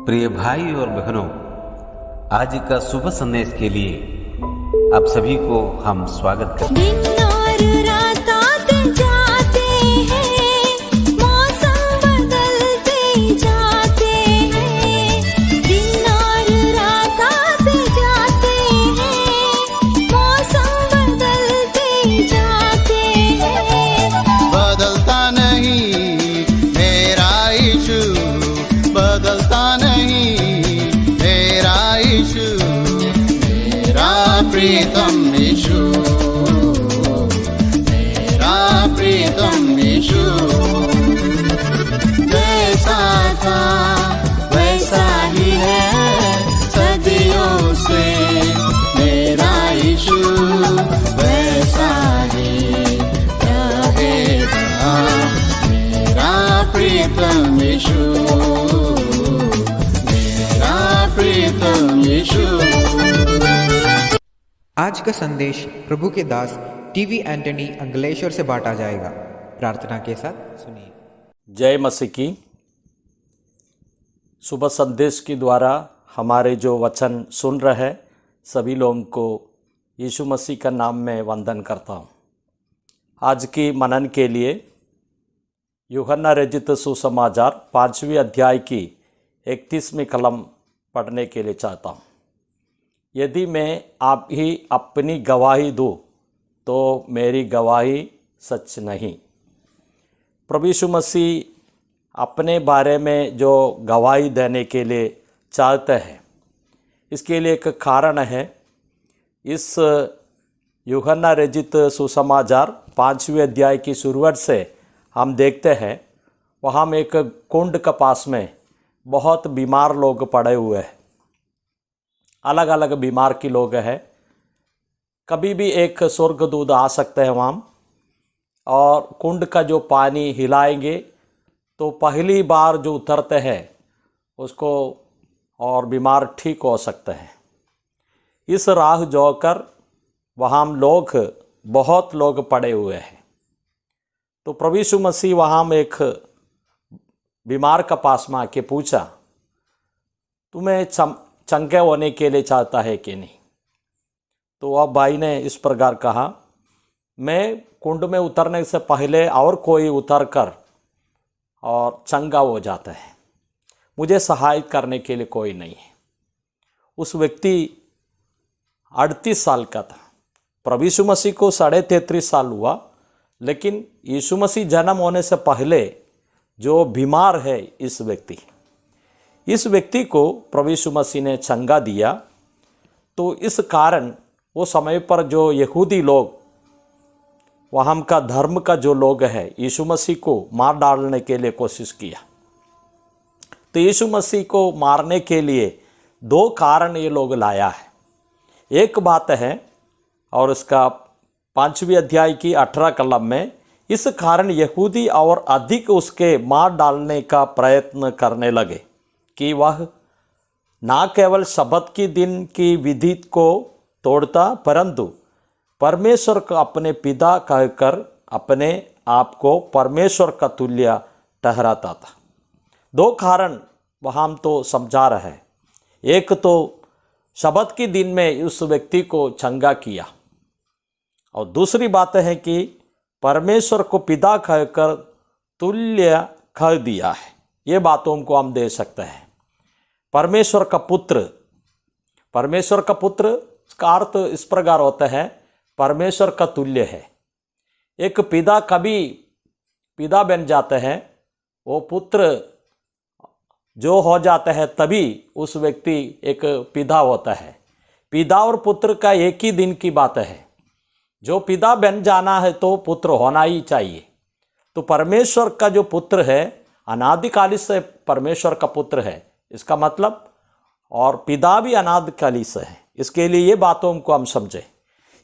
प्रिय भाई और बहनों, आज का शुभ संदेश के लिए आप सभी को हम स्वागत करते हैं। दिन और रात आते जाते हैं, मौसम बदलते जाते हैं। दिन और रात आते जाते हैं, मौसम बदलते जाते हैं। बदलता नहीं मेरा यीशु, बदलता नहीं मेरा यीशु, मेरा प्रीतम यीशु, मेरा प्रीतम यीशु। जैसा था वैसा ही है सदियों से, मेरा यीशु वैसा ही रहेगा, मेरा प्रीतम यीशु, मेरा प्रीतम यीशु। आज का संदेश प्रभु के दास टीवी एंटनी अंकलेश्वर से बांटा जाएगा। प्रार्थना के साथ सुनिए। जय मसीह की। सुबह संदेश के द्वारा हमारे जो वचन सुन रहे सभी लोगों को यीशु मसीह का नाम में वंदन करता हूँ। आज की मनन के लिए यूहन्ना रचित सुसमाचार 5वें अध्याय की 31वीं कलम पढ़ने के लिए चाहता हूँ। यदि मैं आप ही अपनी गवाही दूँ तो मेरी गवाही सच नहीं। प्रभु यीशु मसीह अपने बारे में जो गवाही देने के लिए चाहते हैं, इसके लिए एक कारण है। इस यूहन्ना रचित सुसमाचार 5वें अध्याय की शुरुआत से हम देखते हैं, वहाँ में एक कुंड के पास में बहुत बीमार लोग पड़े हुए हैं। अलग अलग बीमार के लोग हैं। कभी भी एक स्वर्गदूत आ सकते हैं वहाँ, और कुंड का जो पानी हिलाएंगे तो पहली बार जो उतरते हैं उसको और बीमार ठीक हो सकते हैं। इस राह जोकर वहाँ लोग बहुत लोग पड़े हुए हैं। तो प्रभु यीशु मसीह वहाँ में एक बीमार का पास में आके पूछा, तुम्हें चंगे होने के लिए चाहता है कि नहीं? तो अब भाई ने इस प्रकार कहा, मैं कुंड में उतरने से पहले और कोई उतर कर और चंगा हो जाता है, मुझे सहायता करने के लिए कोई नहीं है। उस व्यक्ति 38 साल का था। प्रभु यीशु मसीह को 33.5 साल हुआ, लेकिन यीशु मसीह जन्म होने से पहले जो बीमार है इस व्यक्ति को प्रभु यीशु मसीह ने चंगा दिया। तो इस कारण वो समय पर जो यहूदी लोग, वहाँ का धर्म का जो लोग है, यीशु मसीह को मार डालने के लिए कोशिश किया। तो यीशु मसीह को मारने के लिए 2 कारण ये लोग लाया है। एक बात है, और इसका 5वें अध्याय की 18 कलम में, इस कारण यहूदी और अधिक उसके मार डालने का प्रयत्न करने लगे कि वह ना केवल शब्द की दिन की विधि को तोड़ता, परंतु परमेश्वर को अपने पिता कहकर अपने आप को परमेश्वर का तुल्य ठहराता था। 2 कारण वहाँ हम तो समझा रहे हैं। एक तो शब्द के दिन में उस व्यक्ति को चंगा किया, और दूसरी बात है कि परमेश्वर को पिता कहकर तुल्य कह दिया है। ये बातों को हम दे सकते हैं। परमेश्वर का पुत्र का अर्थ इस प्रकार होता है, परमेश्वर का तुल्य है। एक पिता कभी पिता बन जाते हैं, वो पुत्र जो हो जाता है तभी उस व्यक्ति एक पिता होता है। पिता और पुत्र का एक ही दिन की बात है। जो पिता बन जाना है तो पुत्र होना ही चाहिए। तो परमेश्वर का जो पुत्र है, अनादिकाल से परमेश्वर का पुत्र है, इसका मतलब, और पिता भी अनादिकाल से है। इसके लिए ये बातों को हम समझें।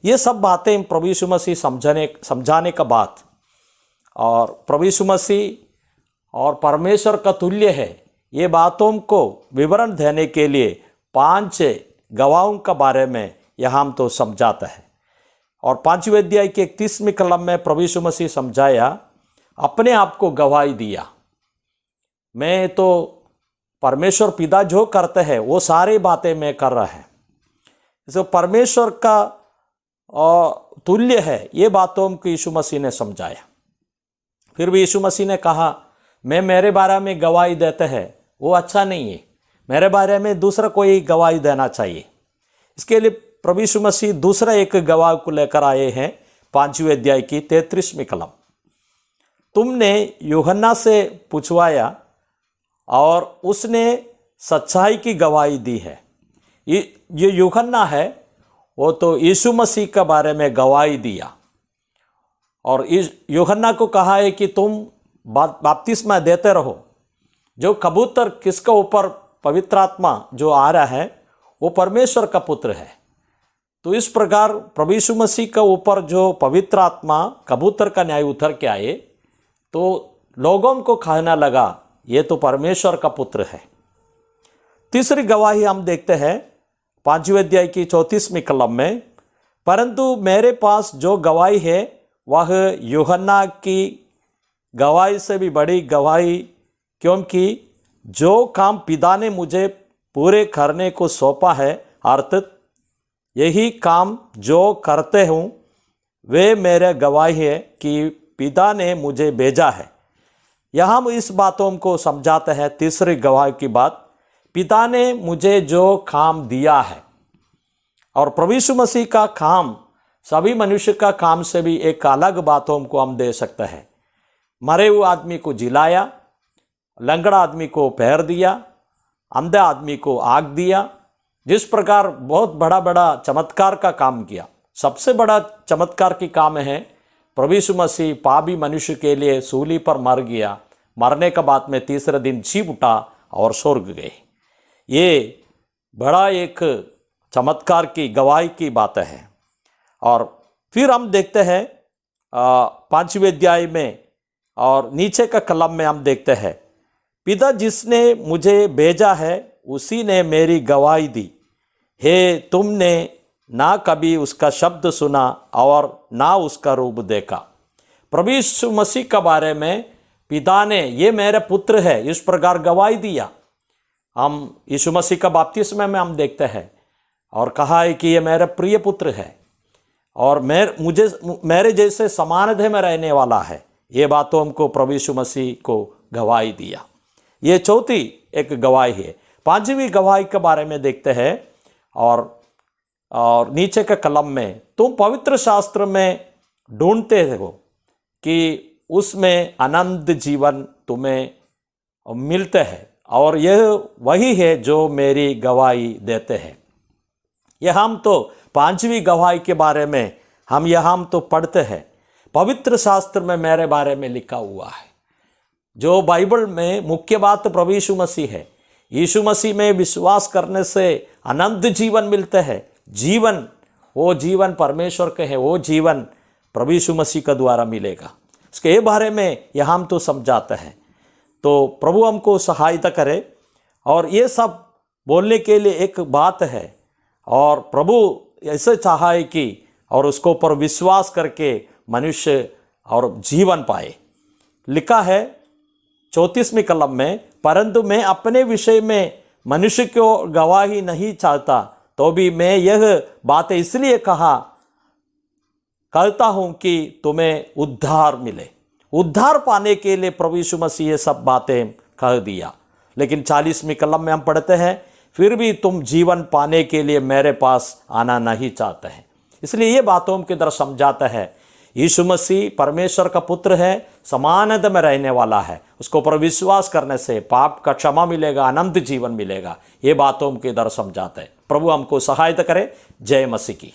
ये सब बातें प्रभु यीशु मसीह समझाने का बात, और प्रभु यीशु मसीह और परमेश्वर का तुल्य है, ये बातों को विवरण देने के लिए 5 गवाहों का बारे में यहाँ हम तो समझाता है। और 5वें अध्याय के 31वीं कलम में प्रभु यीशु मसीह समझाया, अपने आप को गवाही दिया। मैं तो परमेश्वर पिता जो करते हैं वो सारी बातें मैं कर रहा है। जो परमेश्वर का तुल्य है ये बातों को यीशु मसीह ने समझाया। फिर भी यीशु मसीह ने कहा मैं मेरे बारे में गवाही देते हैं वो अच्छा नहीं है, मेरे बारे में दूसरा कोई गवाही देना चाहिए। इसके लिए प्रभु यीशु मसीह दूसरा एक गवाह को लेकर आए हैं 5वें अध्याय की 33वीं कलम। तुमने यूहन्ना से पूछवाया और उसने सच्चाई की गवाही दी है। ये यूहन्ना है वो तो यीशु मसीह के बारे में गवाही दिया और यूहन्ना को कहा है कि तुम बपतिस्मा देते रहो। जो कबूतर किसका ऊपर पवित्र आत्मा जो आ रहा है वो परमेश्वर का पुत्र है। तो इस प्रकार प्रभु यीशु मसीह के ऊपर जो पवित्र आत्मा कबूतर का न्याय उतर के आए तो लोगों को कहना लगा ये तो परमेश्वर का पुत्र है। तीसरी गवाही हम देखते हैं 5वें अध्याय की 34वीं कलम में, परंतु मेरे पास जो गवाही है वह यूहन्ना की गवाही से भी बड़ी गवाही, क्योंकि जो काम पिता ने मुझे पूरे करने को सौंपा है अर्थात यही काम जो करते हूँ वे मेरे गवाही है कि पिता ने मुझे भेजा है। यहाँ हम इस बातों को समझाते हैं। तीसरी गवाही की बात, पिता ने मुझे जो काम दिया है। और प्रभु यीशु मसीह का काम सभी मनुष्य का काम से भी एक अलग बातों को हम दे सकते हैं। मरे हुए आदमी को जिलाया, लंगड़ा आदमी को पैर दिया, अंधे आदमी को आग दिया। जिस प्रकार बहुत बड़ा बड़ा चमत्कार का काम किया। सबसे बड़ा चमत्कार की काम है प्रभु यीशु मसीह पापी मनुष्य के लिए सूली पर मर गया, मरने के बाद में तीसरे दिन जी उठा और स्वर्ग गए। ये बड़ा एक चमत्कार की गवाही की बात है। और फिर हम देखते हैं 5वें अध्याय में और नीचे का कलम में हम देखते हैं, पिता जिसने मुझे भेजा है उसी ने मेरी गवाही दी है। तुमने ना कभी उसका शब्द सुना और ना उसका रूप देखा। प्रभु यीशु मसीह के बारे में पिता ने ये मेरे पुत्र है इस प्रकार गवाही दिया। हम यीशु मसीह का बपतिस्मा में हम देखते हैं और कहा है कि ये मेरा प्रिय पुत्र है और मेरे जैसे समानता में रहने वाला है। ये बातों हमको प्रभु यीशु मसीह को गवाही दिया। ये चौथी एक गवाही है। 5वीं गवाही के बारे में देखते हैं और नीचे के कलम में, तुम पवित्र शास्त्र में ढूंढते हो कि उसमें अनंत जीवन तुम्हें मिलते हैं और यह वही है जो मेरी गवाही देते हैं। यह हम तो 5वीं गवाही के बारे में हम तो पढ़ते हैं। पवित्र शास्त्र में मेरे बारे में लिखा हुआ है। जो बाइबल में मुख्य बात प्रभु यीशु मसीह है। यीशु मसीह में विश्वास करने से अनंत जीवन मिलते हैं। जीवन, वो जीवन परमेश्वर के है, वो जीवन प्रभु यीशु मसीह का द्वारा मिलेगा। इसके बारे में यहाँ हम तो समझाते हैं। तो प्रभु हमको सहायता करे और ये सब बोलने के लिए एक बात है और प्रभु ऐसे चाहा है कि और उसको ऊपर विश्वास करके मनुष्य और जीवन पाए। लिखा है 34वीं कलम में, परंतु मैं अपने विषय में मनुष्य को गवाही नहीं चाहता, तो भी मैं यह बातें इसलिए कहता हूं कि तुम्हें उद्धार मिले। उद्धार पाने के लिए प्रभु यीशु मसीह ये सब बातें कह दिया। लेकिन 40वीं कलम में हम पढ़ते हैं, फिर भी तुम जीवन पाने के लिए मेरे पास आना नहीं चाहते हैं। इसलिए ये बातों के तरह समझाता है। यीशु मसीह परमेश्वर का पुत्र है, समानता में रहने वाला है। उसको ऊपर विश्वास करने से पाप का क्षमा मिलेगा, अनंत जीवन मिलेगा। ये बातों के दर समझाते हैं। प्रभु हमको सहायता करे। जय मसीह की।